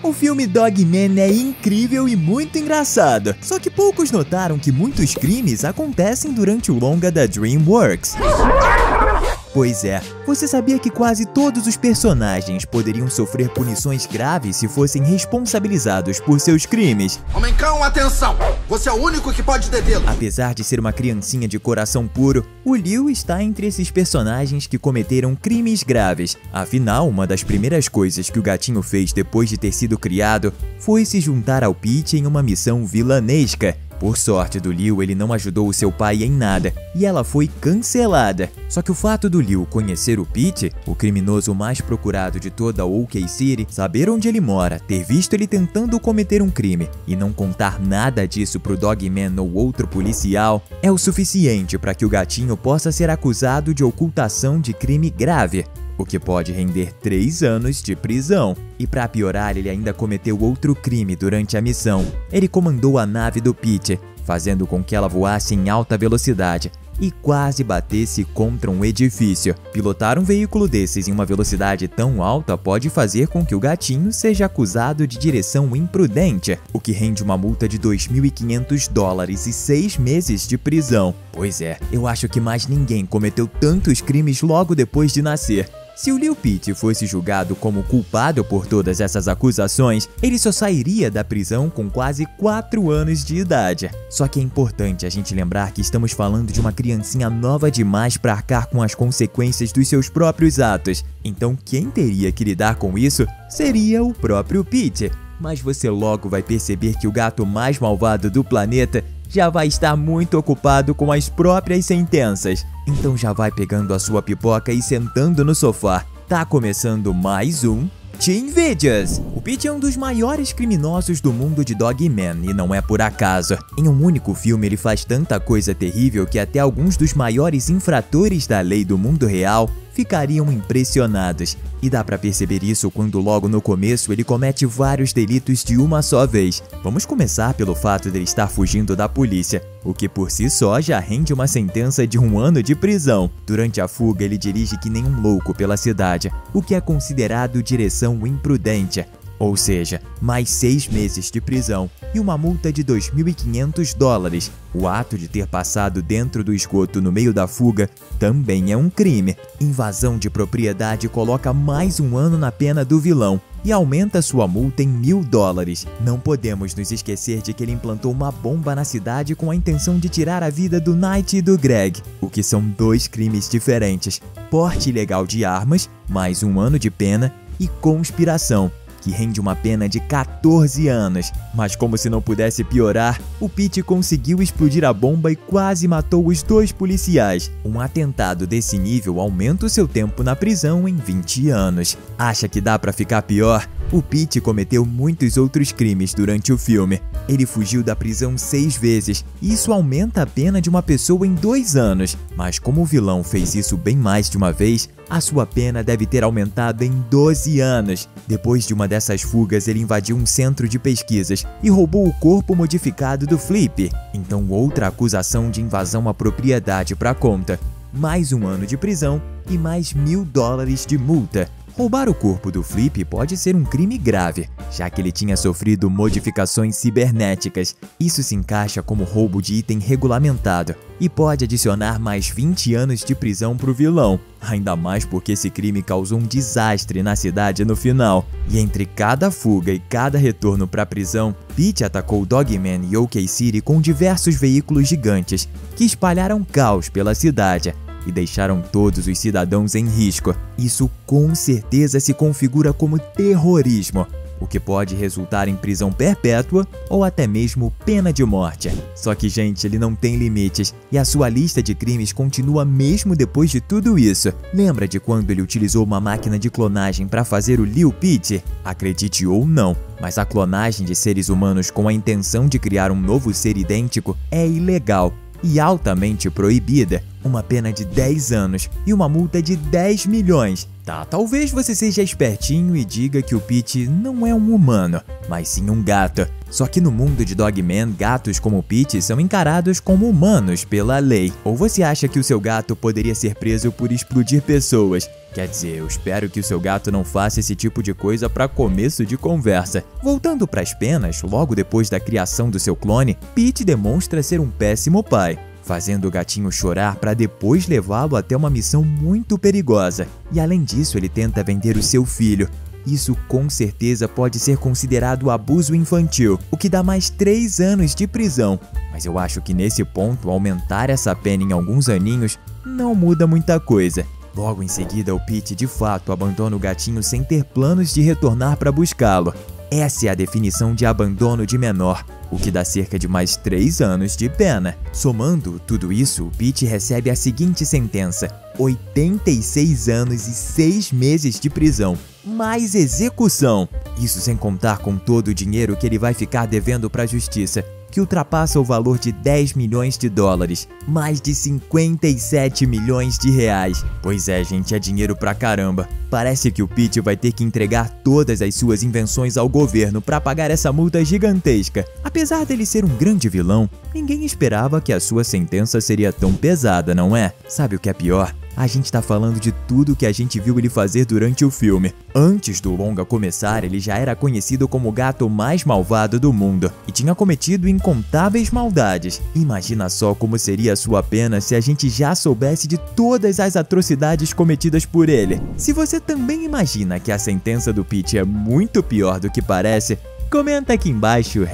O filme Dogman é incrível e muito engraçado, só que poucos notaram que muitos crimes acontecem durante o longa da DreamWorks. Pois é, você sabia que quase todos os personagens poderiam sofrer punições graves se fossem responsabilizados por seus crimes? Homem-cão, atenção! Você é o único que pode detê-lo! Apesar de ser uma criancinha de coração puro, o Liu está entre esses personagens que cometeram crimes graves. Afinal, uma das primeiras coisas que o gatinho fez depois de ter sido criado foi se juntar ao Pete em uma missão vilanesca. Por sorte do Liu, ele não ajudou o seu pai em nada, e ela foi cancelada. Só que o fato do Liu conhecer o Pete, o criminoso mais procurado de toda OK City, saber onde ele mora, ter visto ele tentando cometer um crime e não contar nada disso pro Dogman ou outro policial, é o suficiente para que o gatinho possa ser acusado de ocultação de crime grave, o que pode render 3 anos de prisão. E para piorar, ele ainda cometeu outro crime durante a missão. Ele comandou a nave do Pete, fazendo com que ela voasse em alta velocidade e quase batesse contra um edifício. Pilotar um veículo desses em uma velocidade tão alta pode fazer com que o gatinho seja acusado de direção imprudente, o que rende uma multa de $2.500 e 6 meses de prisão. Pois é, eu acho que mais ninguém cometeu tantos crimes logo depois de nascer. Se o Liu Pete fosse julgado como culpado por todas essas acusações, ele só sairia da prisão com quase 4 anos de idade. Só que é importante a gente lembrar que estamos falando de uma criancinha nova demais para arcar com as consequências dos seus próprios atos. Então quem teria que lidar com isso seria o próprio Pete. Mas você logo vai perceber que o gato mais malvado do planeta já vai estar muito ocupado com as próprias sentenças. Então já vai pegando a sua pipoca e sentando no sofá. Tá começando mais um Teen Videos! O Pete é um dos maiores criminosos do mundo de Dogman e não é por acaso. Em um único filme ele faz tanta coisa terrível que até alguns dos maiores infratores da lei do mundo real ficariam impressionados. E dá pra perceber isso quando logo no começo ele comete vários delitos de uma só vez. Vamos começar pelo fato de ele estar fugindo da polícia, o que por si só já rende uma sentença de 1 ano de prisão. Durante a fuga ele dirige que nem um louco pela cidade, o que é considerado direção imprudente. Ou seja, mais 6 meses de prisão e uma multa de $2.500. O ato de ter passado dentro do esgoto no meio da fuga também é um crime. Invasão de propriedade coloca mais 1 ano na pena do vilão e aumenta sua multa em $1.000. Não podemos nos esquecer de que ele implantou uma bomba na cidade com a intenção de tirar a vida do Knight e do Greg, o que são 2 crimes diferentes. Porte ilegal de armas, mais 1 ano de pena, e conspiração, que rende uma pena de 14 anos. Mas como se não pudesse piorar, o Pete conseguiu explodir a bomba e quase matou os 2 policiais. Um atentado desse nível aumenta o seu tempo na prisão em 20 anos. Acha que dá pra ficar pior? O Pete cometeu muitos outros crimes durante o filme. Ele fugiu da prisão 6 vezes, e isso aumenta a pena de uma pessoa em 2 anos. Mas como o vilão fez isso bem mais de uma vez, a sua pena deve ter aumentado em 12 anos. Depois de uma dessas fugas, ele invadiu um centro de pesquisas e roubou o corpo modificado do Flip. Então outra acusação de invasão à propriedade pra conta. Mais 1 ano de prisão e mais $1.000 de multa. Roubar o corpo do Flip pode ser um crime grave, já que ele tinha sofrido modificações cibernéticas. Isso se encaixa como roubo de item regulamentado e pode adicionar mais 20 anos de prisão para o vilão, ainda mais porque esse crime causou um desastre na cidade no final. E entre cada fuga e cada retorno para a prisão, Pete atacou Dogman e OK City com diversos veículos gigantes que espalharam caos pela cidade e deixaram todos os cidadãos em risco. Isso com certeza se configura como terrorismo, o que pode resultar em prisão perpétua ou até mesmo pena de morte. Só que, gente, ele não tem limites e a sua lista de crimes continua mesmo depois de tudo isso. Lembra de quando ele utilizou uma máquina de clonagem para fazer o Liu Pete? Acredite ou não, mas a clonagem de seres humanos com a intenção de criar um novo ser idêntico é ilegal e altamente proibida. uma pena de 10 anos e uma multa de 10 milhões. Tá, talvez você seja espertinho e diga que o Pete não é um humano, mas sim um gato. Só que no mundo de Dogman, gatos como o Pete são encarados como humanos pela lei. Ou você acha que o seu gato poderia ser preso por explodir pessoas? Quer dizer, eu espero que o seu gato não faça esse tipo de coisa para começo de conversa. Voltando para as penas, logo depois da criação do seu clone, Pete demonstra ser um péssimo pai, fazendo o gatinho chorar para depois levá-lo até uma missão muito perigosa. E além disso, ele tenta vender o seu filho. Isso com certeza pode ser considerado abuso infantil, o que dá mais 3 anos de prisão. Mas eu acho que nesse ponto, aumentar essa pena em alguns aninhos não muda muita coisa. Logo em seguida, o Pete de fato abandona o gatinho sem ter planos de retornar para buscá-lo. Essa é a definição de abandono de menor, o que dá cerca de mais 3 anos de pena. Somando tudo isso, o Pete recebe a seguinte sentença: 86 anos e 6 meses de prisão, mais execução. Isso sem contar com todo o dinheiro que ele vai ficar devendo para a justiça, que ultrapassa o valor de 10 milhões de dólares, mais de 57 milhões de reais. Pois é, gente, é dinheiro pra caramba. Parece que o Pete vai ter que entregar todas as suas invenções ao governo para pagar essa multa gigantesca. Apesar dele ser um grande vilão, ninguém esperava que a sua sentença seria tão pesada, não é? Sabe o que é pior? A gente tá falando de tudo que a gente viu ele fazer durante o filme. Antes do longa começar, ele já era conhecido como o gato mais malvado do mundo e tinha cometido incontáveis maldades. Imagina só como seria a sua pena se a gente já soubesse de todas as atrocidades cometidas por ele. Se você também imagina que a sentença do Pete é muito pior do que parece, comenta aqui embaixo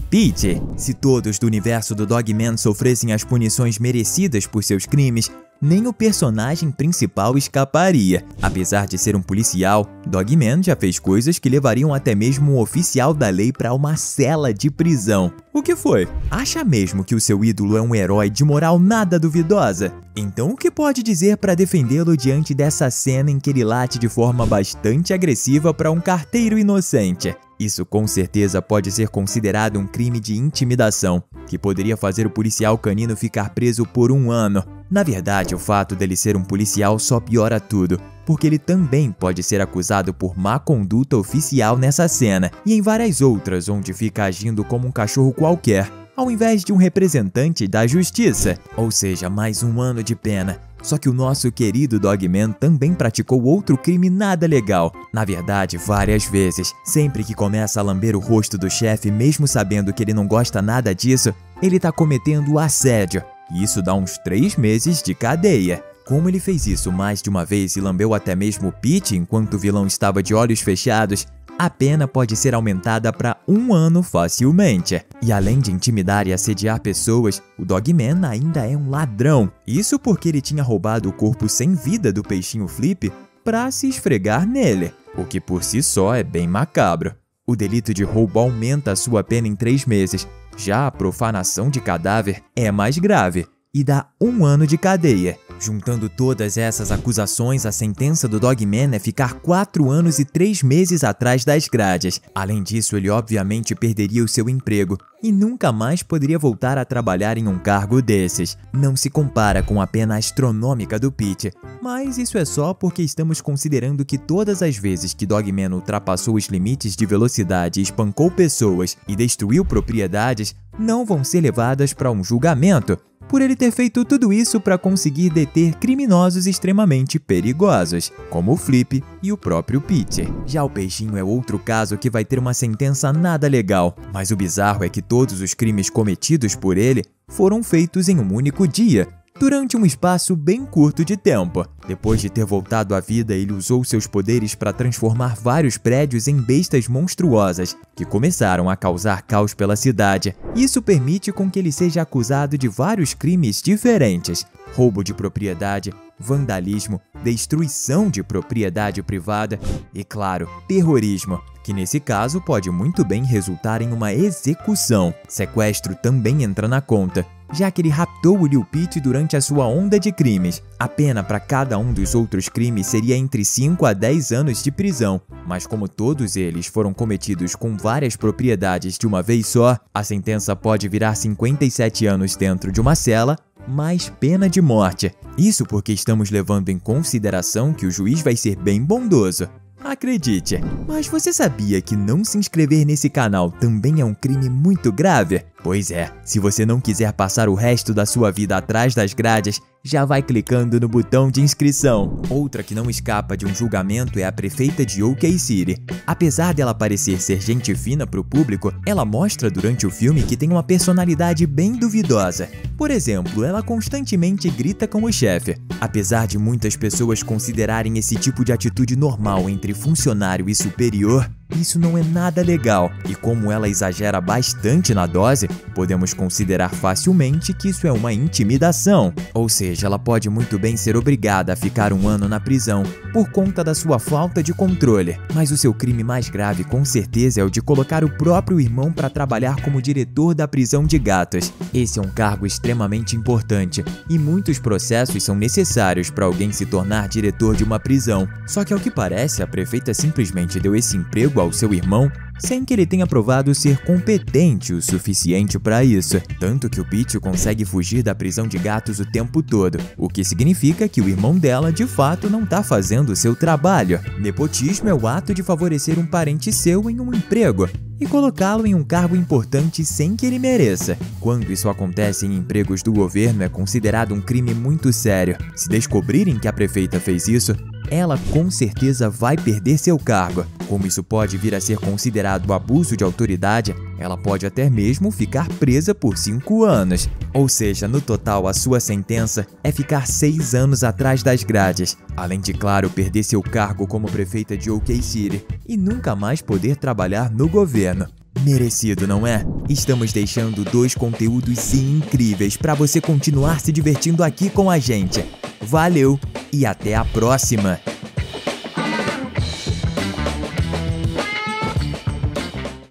#Pete. Se todos do universo do Dogman sofressem as punições merecidas por seus crimes, nem o personagem principal escaparia. Apesar de ser um policial, Dogman já fez coisas que levariam até mesmo um oficial da lei para uma cela de prisão. O que foi? Acha mesmo que o seu ídolo é um herói de moral nada duvidosa? Então o que pode dizer para defendê-lo diante dessa cena em que ele late de forma bastante agressiva para um carteiro inocente? Isso com certeza pode ser considerado um crime de intimidação, que poderia fazer o policial canino ficar preso por 1 ano. Na verdade, o fato dele ser um policial só piora tudo, porque ele também pode ser acusado por má conduta oficial nessa cena, e em várias outras onde fica agindo como um cachorro qualquer, ao invés de um representante da justiça. Ou seja, mais 1 ano de pena. Só que o nosso querido Dogman também praticou outro crime nada legal. Na verdade, várias vezes. Sempre que começa a lamber o rosto do chefe, mesmo sabendo que ele não gosta nada disso, ele tá cometendo assédio. E isso dá uns 3 meses de cadeia. Como ele fez isso mais de uma vez e lambeu até mesmo o Pete enquanto o vilão estava de olhos fechados, a pena pode ser aumentada para 1 ano facilmente. E além de intimidar e assediar pessoas, o Dogman ainda é um ladrão. Isso porque ele tinha roubado o corpo sem vida do peixinho Flip para se esfregar nele, o que por si só é bem macabro. O delito de roubo aumenta a sua pena em 3 meses. Já a profanação de cadáver é mais grave e dá 1 ano de cadeia. Juntando todas essas acusações, a sentença do Dogman é ficar 4 anos e 3 meses atrás das grades. Além disso, ele obviamente perderia o seu emprego e nunca mais poderia voltar a trabalhar em um cargo desses. Não se compara com a pena astronômica do Pete, mas isso é só porque estamos considerando que todas as vezes que Dogman ultrapassou os limites de velocidade, espancou pessoas e destruiu propriedades, não vão ser levadas para um julgamento, por ele ter feito tudo isso para conseguir deter criminosos extremamente perigosos, como o Flip e o próprio Pete. Já o peixinho é outro caso que vai ter uma sentença nada legal, mas o bizarro é que todos os crimes cometidos por ele foram feitos em um único dia, durante um espaço bem curto de tempo. Depois de ter voltado à vida, ele usou seus poderes para transformar vários prédios em bestas monstruosas, que começaram a causar caos pela cidade. Isso permite com que ele seja acusado de vários crimes diferentes: roubo de propriedade, vandalismo, destruição de propriedade privada e, claro, terrorismo, que nesse caso pode muito bem resultar em uma execução. Sequestro também entra na conta, já que ele raptou o Lil Pete durante a sua onda de crimes. A pena para cada um dos outros crimes seria entre 5 a 10 anos de prisão, mas como todos eles foram cometidos com várias propriedades de uma vez só, a sentença pode virar 57 anos dentro de uma cela mais pena de morte. Isso porque estamos levando em consideração que o juiz vai ser bem bondoso. Acredite! Mas você sabia que não se inscrever nesse canal também é um crime muito grave? Pois é, se você não quiser passar o resto da sua vida atrás das grades, já vai clicando no botão de inscrição. Outra que não escapa de um julgamento é a prefeita de OK City. Apesar dela parecer ser gente fina pro público, ela mostra durante o filme que tem uma personalidade bem duvidosa. Por exemplo, ela constantemente grita com o chefe. Apesar de muitas pessoas considerarem esse tipo de atitude normal entre funcionário e superior, isso não é nada legal, e como ela exagera bastante na dose, podemos considerar facilmente que isso é uma intimidação. Ou seja, ela pode muito bem ser obrigada a ficar 1 ano na prisão por conta da sua falta de controle. Mas o seu crime mais grave com certeza é o de colocar o próprio irmão para trabalhar como diretor da prisão de gatos. Esse é um cargo extremamente importante, e muitos processos são necessários para alguém se tornar diretor de uma prisão. Só que ao que parece, a prefeita simplesmente deu esse emprego ao seu irmão sem que ele tenha provado ser competente o suficiente para isso. Tanto que o Pete consegue fugir da prisão de gatos o tempo todo, o que significa que o irmão dela de fato não está fazendo o seu trabalho. Nepotismo é o ato de favorecer um parente seu em um emprego e colocá-lo em um cargo importante sem que ele mereça. Quando isso acontece em empregos do governo, é considerado um crime muito sério. Se descobrirem que a prefeita fez isso, ela com certeza vai perder seu cargo. Como isso pode vir a ser considerado abuso de autoridade, ela pode até mesmo ficar presa por 5 anos. Ou seja, no total, a sua sentença é ficar 6 anos atrás das grades, além de, claro, perder seu cargo como prefeita de OK City e nunca mais poder trabalhar no governo. Merecido, não é? Estamos deixando 2 conteúdos incríveis para você continuar se divertindo aqui com a gente. Valeu e até a próxima!